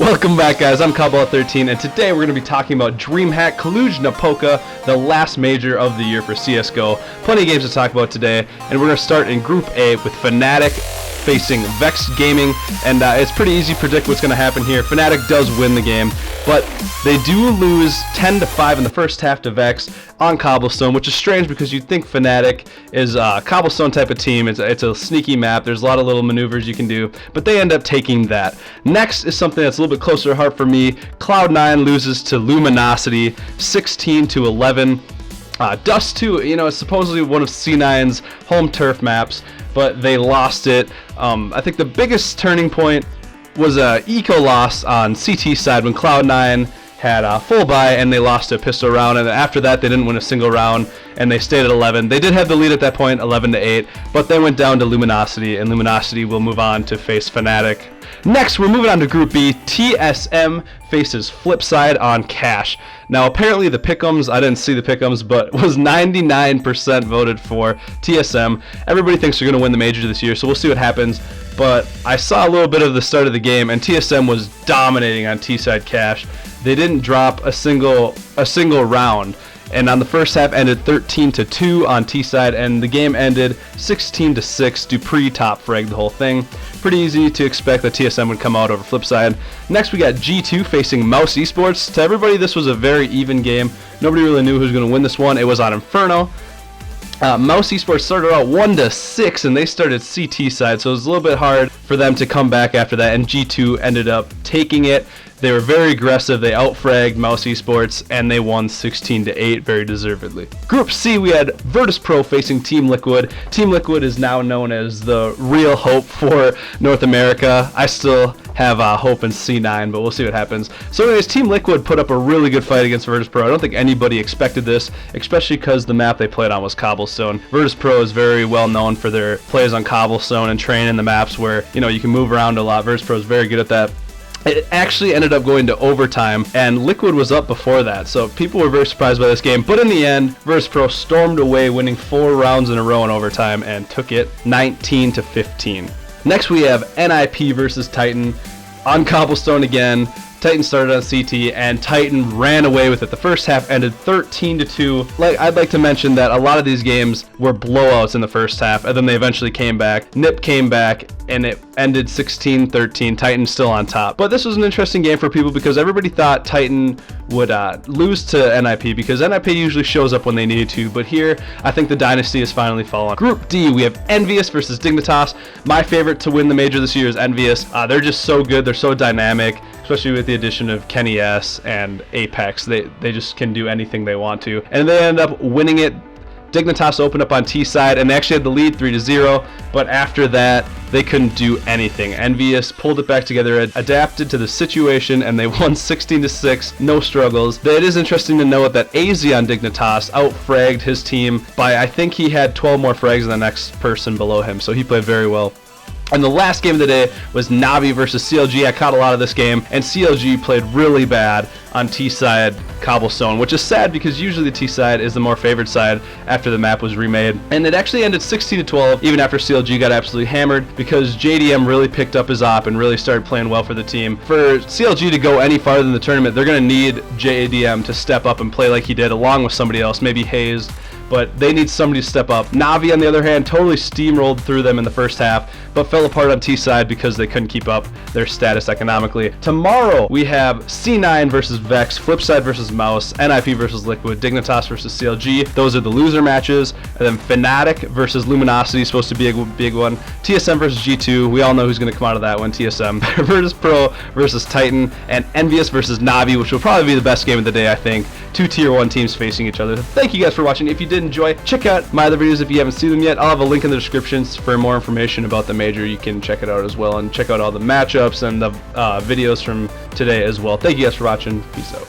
Welcome back, guys. I'm Cowball13, and today we're going to be talking about DreamHack Cluj-Napoca, the last major of the year for CSGO. Plenty of games to talk about today, and we're going to start in Group A with Fnatic facing Vex Gaming, and it's pretty easy to predict what's going to happen here. Fnatic does win the game, but they do lose 10-5 in the first half to Vex on Cobblestone, which is strange because you'd think Fnatic is a Cobblestone type of team. It's a sneaky map. There's a lot of little maneuvers you can do, but they end up taking that. Next is something that's a little bit closer to heart for me. Cloud9 loses to Luminosity 16-11. Dust 2, is supposedly one of C9's home turf maps, but they lost it. I think the biggest turning point was a eco loss on CT side when Cloud9 had a full buy and they lost a pistol round, and after that they didn't win a single round and they stayed at 11. They did have the lead at that point, 11-8, but they went down to Luminosity, and Luminosity will move on to face Fnatic. Next, we're moving on to Group B. TSM faces Flipside on Cash. Now, apparently the pick'ems, I didn't see the pick'ems, but was 99% voted for TSM. Everybody thinks they're going to win the major this year, so we'll see what happens. But I saw a little bit of the start of the game, and TSM was dominating on T-side Cash. They didn't drop a single round. And on the first half ended 13-2 on T-side, and the game ended 16-6. Dupree top fragged the whole thing. Pretty easy to expect that TSM would come out over Flipside. Next we got G2 facing Mouse Esports. To everybody, this was a very even game. Nobody really knew who was going to win this one. It was on Inferno. Mouse Esports started out 1-6, and they started CT side, so it was a little bit hard for them to come back after that, and G2 ended up taking it. They were very aggressive. They outfragged Mouse Esports, and they won 16-8 very deservedly. Group C, we had Virtus.pro facing Team Liquid. Team Liquid is now known as the real hope for North America. I still have hope in C9, but we'll see what happens. So anyways, Team Liquid put up a really good fight against Virtus.pro. I don't think anybody expected this, especially because the map they played on was Cobblestone. Virtus.pro is very well known for their plays on Cobblestone and training the maps where, you can move around a lot. Virtus.pro is very good at that. It actually ended up going to overtime, and Liquid was up before that, so people were very surprised by this game. But in the end, Virtus.pro stormed away, winning 4 rounds in a row in overtime, and took it 19-15. Next we have NIP versus Titan on Cobblestone again. Titan started on CT, and Titan ran away with it. The first half ended 13-2. I'd like to mention that a lot of these games were blowouts in the first half, and then they eventually came back. NIP came back, and it ended 16-13. Titan still on top. But this was an interesting game for people because everybody thought Titan would lose to NIP because NIP usually shows up when they needed to, but here I think the dynasty has finally fallen. Group D, we have Envious versus Dignitas. My favorite to win the major this year is Envious. They're just so good. They're so dynamic, especially with the addition of Kenny S and Apex. They just can do anything they want to, and they end up winning it. Dignitas opened up on T side, and they actually had the lead 3-0, but after that they couldn't do anything. Envious pulled it back together, adapted to the situation, and they won 16-6, no struggles. But it is interesting to note that AZ on Dignitas outfragged his team by, I think he had 12 more frags than the next person below him, so he played very well. And the last game of the day was Navi versus CLG. I caught a lot of this game, and CLG played really bad on T-side Cobblestone, which is sad because usually the T-side is the more favored side after the map was remade. And it actually ended 16-12 even after CLG got absolutely hammered because JDM really picked up his op and really started playing well for the team. For CLG to go any farther in the tournament, they're going to need JDM to step up and play like he did along with somebody else, maybe Hazed, but they need somebody to step up. Navi, on the other hand, totally steamrolled through them in the first half, but fell apart on T-side because they couldn't keep up their status economically. Tomorrow, we have C9 versus Vex, Flipside versus Mouse, NIP versus Liquid, Dignitas versus CLG. Those are the loser matches. And then Fnatic versus Luminosity is supposed to be a big one. TSM versus G2. We all know who's going to come out of that one, TSM. Virtus.pro versus Titan, and Envious versus Navi, which will probably be the best game of the day, I think. 2 Tier 1 teams facing each other. Thank you guys for watching. If you did enjoy, check out my other videos if you haven't seen them yet. I'll have a link in the description for more information about the major. You can check it out as well, and check out all the matchups and the videos from today as well. Thank you guys for watching. Peace out.